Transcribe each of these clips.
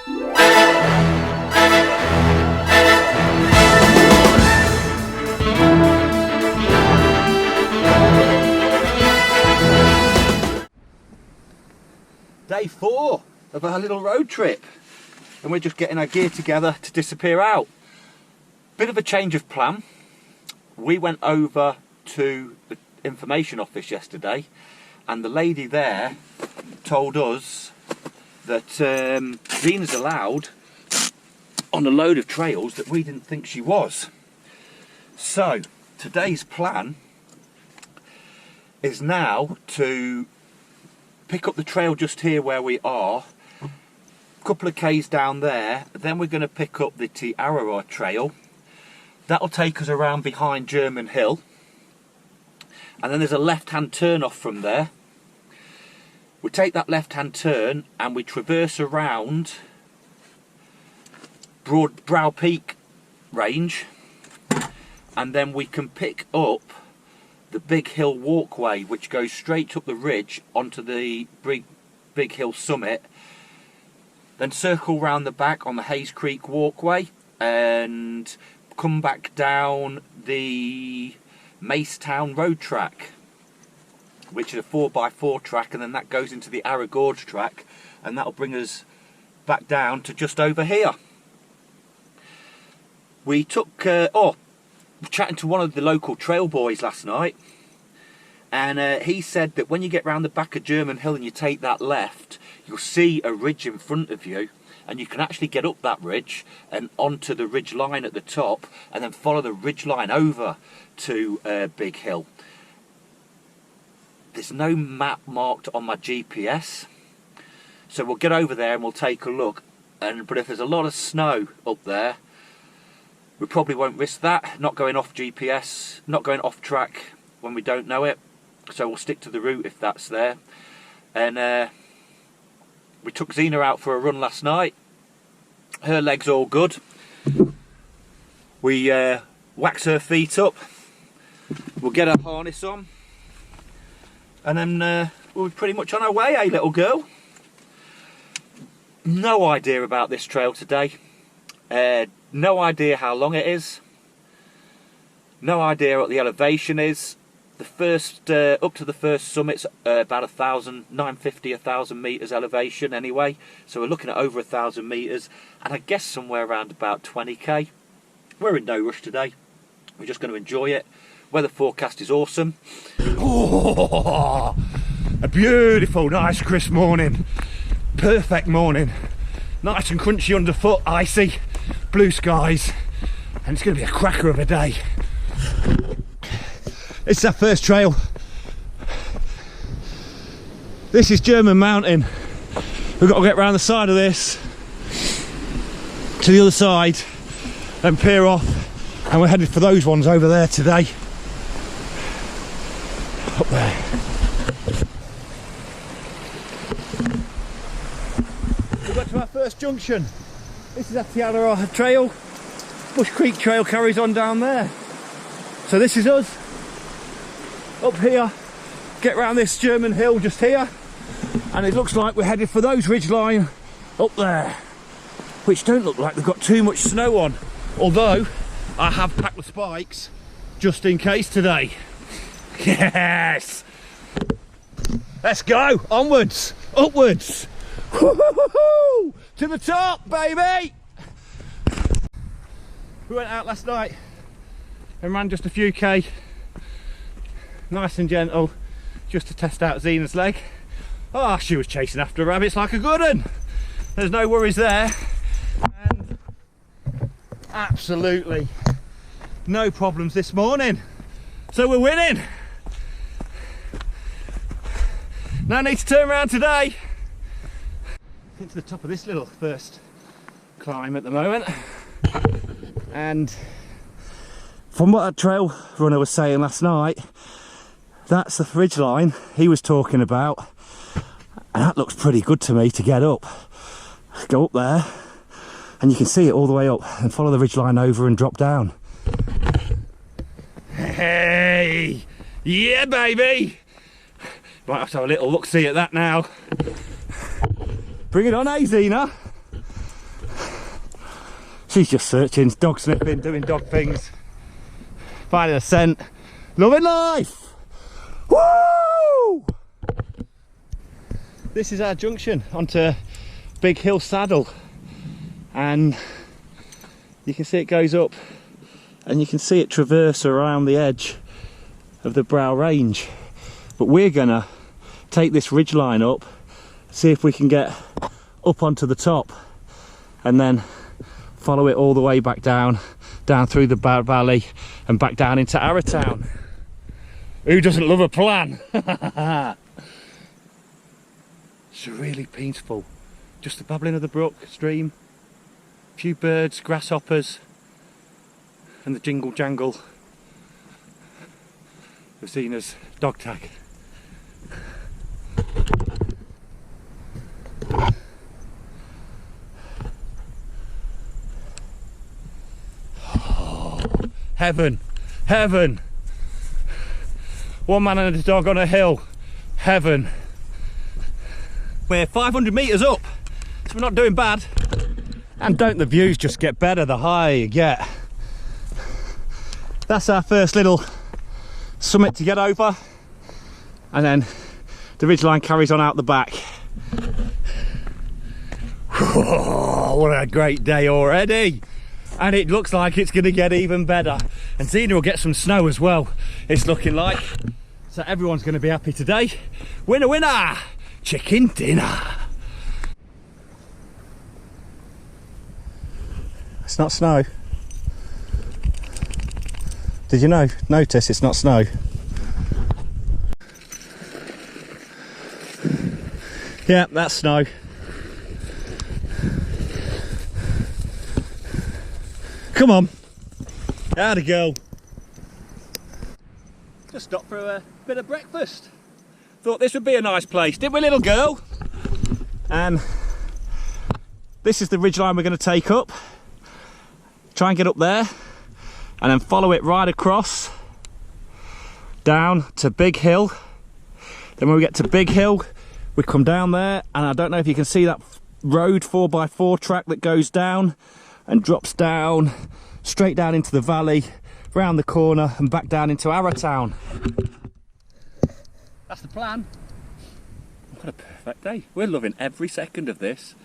Day 4 of our little road trip, and we're just getting our gear together to disappear out. Bit of a change of plan. We went over to the information office yesterday, and the lady there told us that Zena's allowed on a load of trails that we didn't think she was. So today's plan is now to pick up the trail just here where we are, a couple of k's down there, then we're going to pick up the Arrowtown trail. That'll take us around behind German Hill, and then there's a left hand turn off from there. We take that left hand turn and we traverse around Brow Peak range, and then we can pick up the Big Hill walkway, which goes straight up the ridge onto the Big Hill summit, then circle round the back on the Hayes Creek walkway and come back down the Macetown road track, which is a 4x4 track, and then that goes into the Arrow Gorge track, and that'll bring us back down to just over here. We took chatting to one of the local trail boys last night, and he said that when you get round the back of German Hill and you take that left, you'll see a ridge in front of you, and you can actually get up that ridge and onto the ridge line at the top, and then follow the ridge line over to Big Hill. There's no map marked on my GPS, so we'll get over there and we'll take a look, but if there's a lot of snow up there, we probably won't risk that, not going off GPS, not going off track when we don't know it, so we'll stick to the route if that's there. And we took Zena out for a run last night, her legs all good. We wax her feet up, we'll get her harness on, and then we're pretty much on our way, eh little girl? No idea about this trail today. No idea how long it is. No idea what the elevation is. The first up to the first summit's about 950 meters elevation anyway. So we're looking at over 1,000 meters, and I guess somewhere around about 20k. We're in no rush today. We're just going to enjoy it. Weather forecast is awesome. Oh, a beautiful, nice, crisp morning. Perfect morning. Nice and crunchy underfoot, icy, blue skies, and it's going to be a cracker of a day. It's our first trail. This is German Mountain. We've got to get round the side of this to the other side and peer off, and we're headed for those ones over there today. Up there. We've got to our first junction. This is the Arrowtown trail. Bush Creek trail carries on down there. So this is us up here. Get round this German Hill just here, and it looks like we're headed for those ridgeline up there, which don't look like they've got too much snow on, although I have packed the spikes just in case today. Yes! Let's go! Onwards! Upwards! Woo-hoo-hoo-hoo! To the top, baby! We went out last night and ran just a few k, nice and gentle, just to test out Zena's leg. Oh, she was chasing after rabbits like a good one. There's no worries there, and absolutely no problems this morning. So we're winning. No need to turn around today. Into the top of this little first climb at the moment, and from what that trail runner was saying last night, that's the ridge line he was talking about, and that looks pretty good to me to get up. Go up there and you can see it all the way up, and follow the ridge line over and drop down. Hey, yeah baby, might have to have a little look-see at that now. Bring it on, eh, Zena? She's just searching, dog sniffing, doing dog things, finding a scent, loving life. Woo! This is our junction onto Big Hill Saddle, and you can see it goes up, and you can see it traverse around the edge of the Brow Range. But we're gonna take this ridgeline up, see if we can get up onto the top, and then follow it all the way back down through the valley and back down into Arrowtown. Who doesn't love a plan? It's really peaceful. Just the babbling of the brook, stream, a few birds, grasshoppers, and the jingle jangle of Zena's dog tag. Heaven, heaven. One man and a dog on a hill, heaven. We're 500 metres up, so we're not doing bad. And don't the views just get better the higher you get? That's our first little summit to get over, and then the ridgeline carries on out the back. Whoa, what a great day already! And it looks like it's going to get even better, and Zena will get some snow as well, it's looking like. So everyone's going to be happy today. Winner, winner, chicken dinner. It's not snow. Did you notice it's not snow? Yeah, that's snow. Come on, how'd it go? Just stopped for a bit of breakfast. Thought this would be a nice place, didn't we, little girl? And this is the ridgeline we're going to take up. Try and get up there, and then follow it right across down to Big Hill. Then when we get to Big Hill, we come down there, and I don't know if you can see that road 4x4 track that goes down and drops down straight down into the valley, round the corner and back down into Arrowtown. That's the plan. What a perfect day. We're loving every second of this.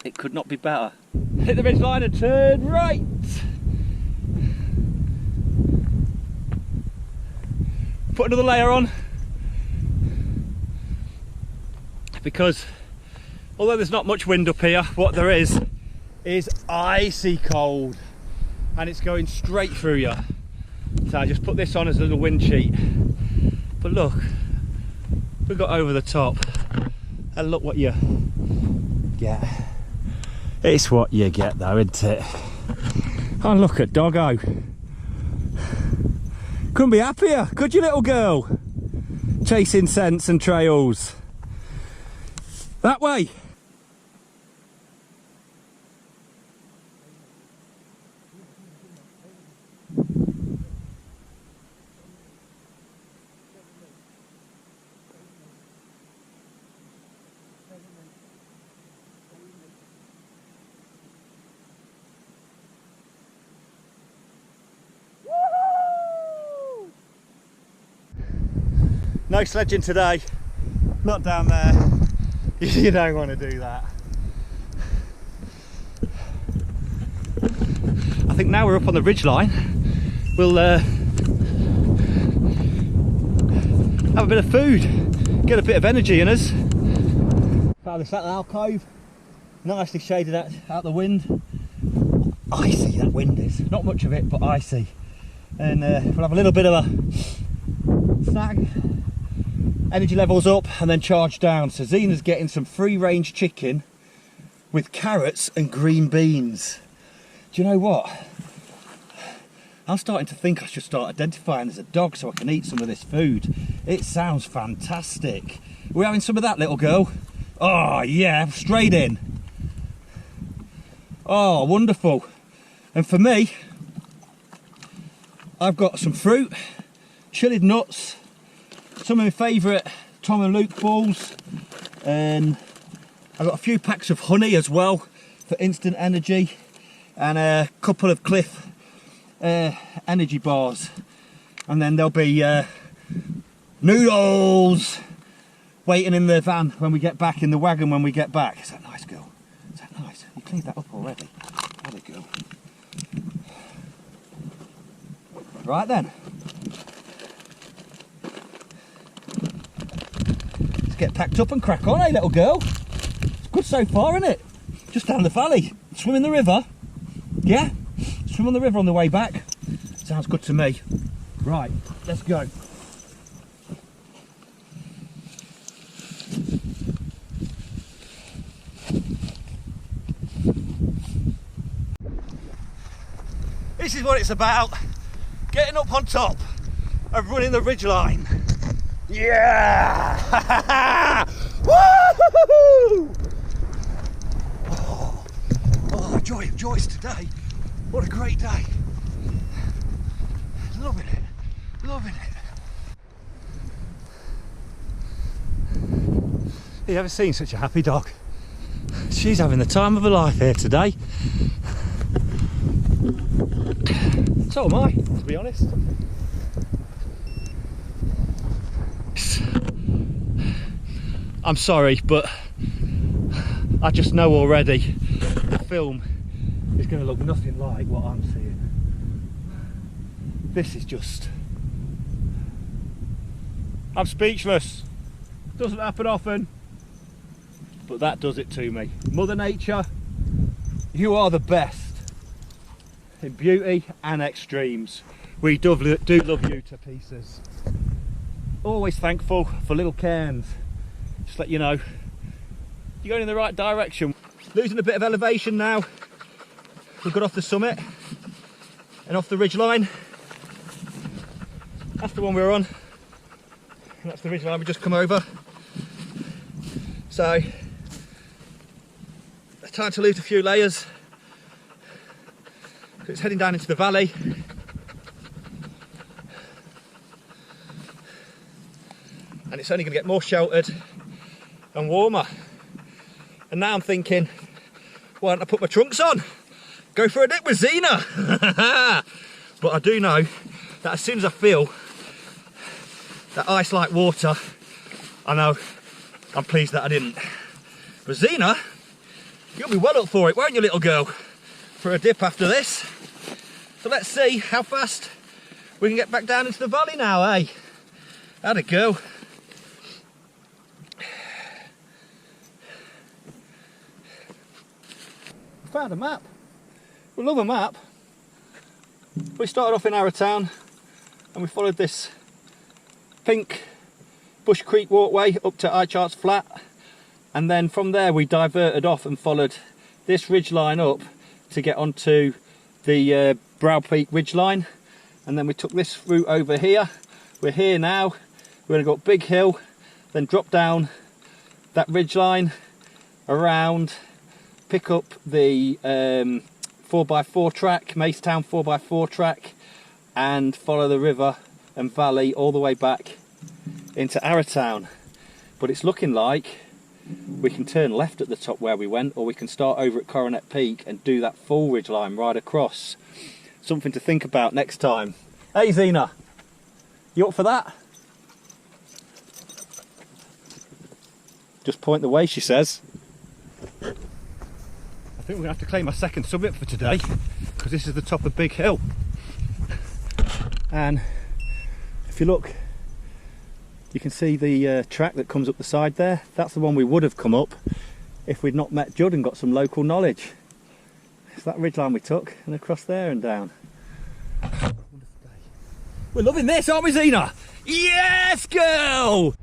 It could not be better. Hit the ridge line and turn right. Put another layer on, because although there's not much wind up here, what there is icy cold, and it's going straight through you. So I just put this on as a little wind sheet. But look, we got over the top, and look what you get. It's what you get though, isn't it? Oh, look at Doggo. Couldn't be happier, could you, little girl? Chasing scents and trails. That way. No sledging today, not down there. You don't want to do that. I think now we're up on the ridgeline, we'll have a bit of food, get a bit of energy in us. Found this little alcove, nicely shaded out the wind. Icy that wind is, not much of it, but icy. And we'll have a little bit of a snack. Energy levels up and then charge down. So Zena's getting some free range chicken with carrots and green beans. Do you know what? I'm starting to think I should start identifying as a dog so I can eat some of this food. It sounds fantastic. We're having some of that, little girl. Oh yeah, straight in. Oh, wonderful. And for me, I've got some fruit, chilled nuts, some of my favourite Tom and Luke balls, and I've got a few packs of honey as well for instant energy, and a couple of Cliff energy bars, and then there'll be noodles waiting in the van when we get back, in the wagon when we get back. Is that nice, girl? Is that nice? You cleaned that up already. There we go. Right then. Let's get packed up and crack on, eh, little girl? It's good so far, isn't it? Just down the valley. Swim in the river. Yeah? Swim on the river on the way back. Sounds good to me. Right, let's go. This is what it's about. Getting up on top and running the ridgeline. Yeah! Woo! Oh, joy of joys today. What a great day. Loving it. Loving it. You ever seen such a happy dog? She's having the time of her life here today. So am I, to be honest. I'm sorry, but I just know already the film is going to look nothing like what I'm seeing. This is just... I'm speechless. Doesn't happen often, but that does it to me. Mother Nature, you are the best in beauty and extremes. We do love you to pieces. Always thankful for little cairns. Just let you know, you're going in the right direction. Losing a bit of elevation now. We've got off the summit and off the ridgeline. That's the one we're on. And that's the ridgeline we just come over. So, time to lose a few layers. It's heading down into the valley. And it's only going to get more sheltered and warmer. And now I'm thinking, why don't I put my trunks on? Go for a dip with Zena! But I do know that as soon as I feel that ice like water, I know I'm pleased that I didn't. But Zena, you'll be well up for it, won't you, little girl? For a dip after this. So let's see how fast we can get back down into the valley now, eh? How'd it go? Found a map. We love a map. We started off in Arrowtown and we followed this pink Bush Creek walkway up to Icharts Flat, and then from there we diverted off and followed this ridge line up to get onto the Brow Peak ridge line, and then we took this route over here. We're here now. We're going to go up Big Hill, then drop down that ridge line around, pick up the 4x4 track, Macetown 4x4 track, and follow the river and valley all the way back into Arrowtown. But it's looking like we can turn left at the top where we went, or we can start over at Coronet Peak and do that full ridge line right across. Something to think about next time. Hey Zena, you up for that? Just point the way, she says. I think we're going to have to claim our second summit for today, because this is the top of Big Hill. And if you look, you can see the track that comes up the side there. That's the one we would have come up if we'd not met Judd and got some local knowledge. It's that ridge line we took, and across there and down. We're loving this, aren't we, Zena? Yes, girl!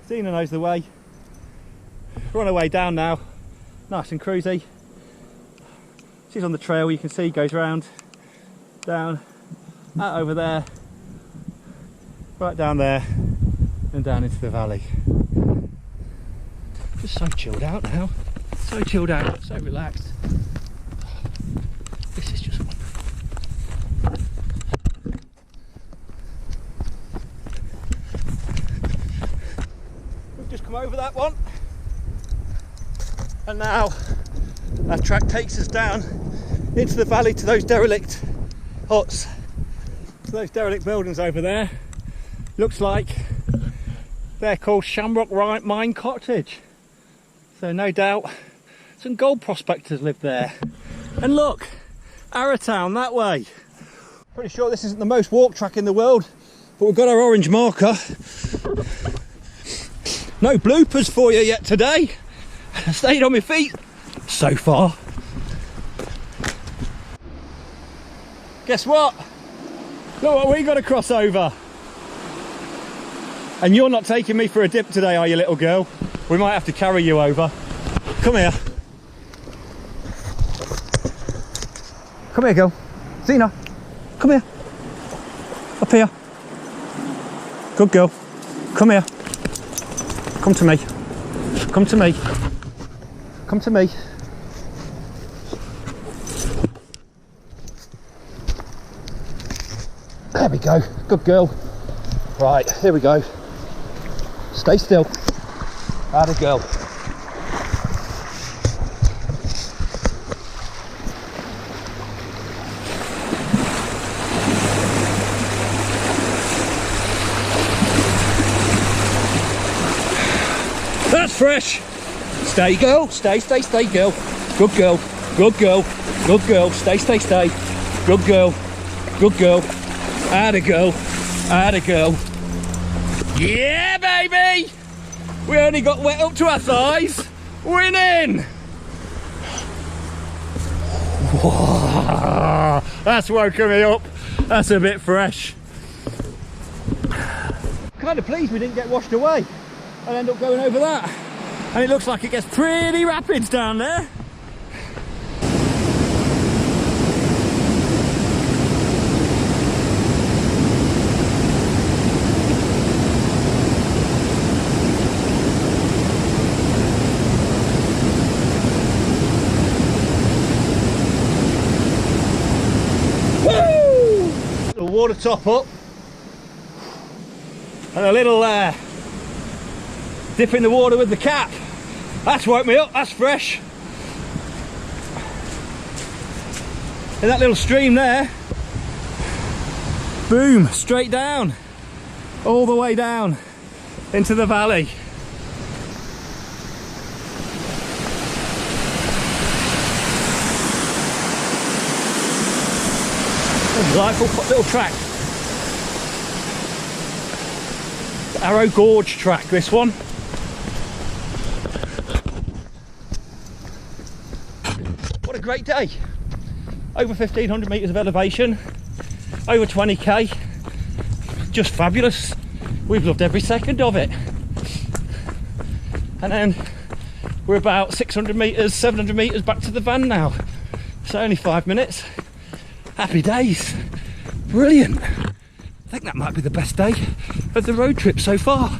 Zena knows the way. We're on our way down now, nice and cruisy. She's on the trail, you can see, goes round, down, out over there, right down there, and down into the valley. Just so chilled out now, so chilled out, so relaxed. This is just wonderful. We've just come over that one, and now our track takes us down into the valley to those derelict huts, to those derelict buildings over there. Looks like they're called Shamrock Mine Cottage. So no doubt some gold prospectors live there. And look, Arrowtown that way. Pretty sure this isn't the most walked track in the world, but we've got our orange marker. No bloopers for you yet today. I stayed on my feet so far. Guess what? Look what we got to cross over. And you're not taking me for a dip today, are you, little girl? We might have to carry you over. Come here. Come here, girl. Zena, come here. Up here. Good girl. Come here. Come to me. Come to me. Come to me. There we go. Good girl. Right, here we go. Stay still. Atta girl. That's fresh. Stay, girl. Stay, girl. Good girl. Good girl. Good girl. Stay. Good girl. Good girl. Atta girl. Atta girl. Yeah, baby! We only got wet up to our thighs. Winning! Whoa, that's woken me up. That's a bit fresh. Kind of pleased we didn't get washed away and end up going over that. And it looks like it gets pretty rapids down there. Water top up and a little dip in the water with the cap. That's woke me up. That's fresh. In that little stream there, boom, straight down, all the way down into the valley. Delightful little track. The Arrow Gorge track, this one. What a great day. Over 1,500 metres of elevation, over 20k. Just fabulous. We've loved every second of it. And then we're about 600 metres, 700 metres back to the van now. So only 5 minutes. Happy days. Brilliant. I think that might be the best day of the road trip so far.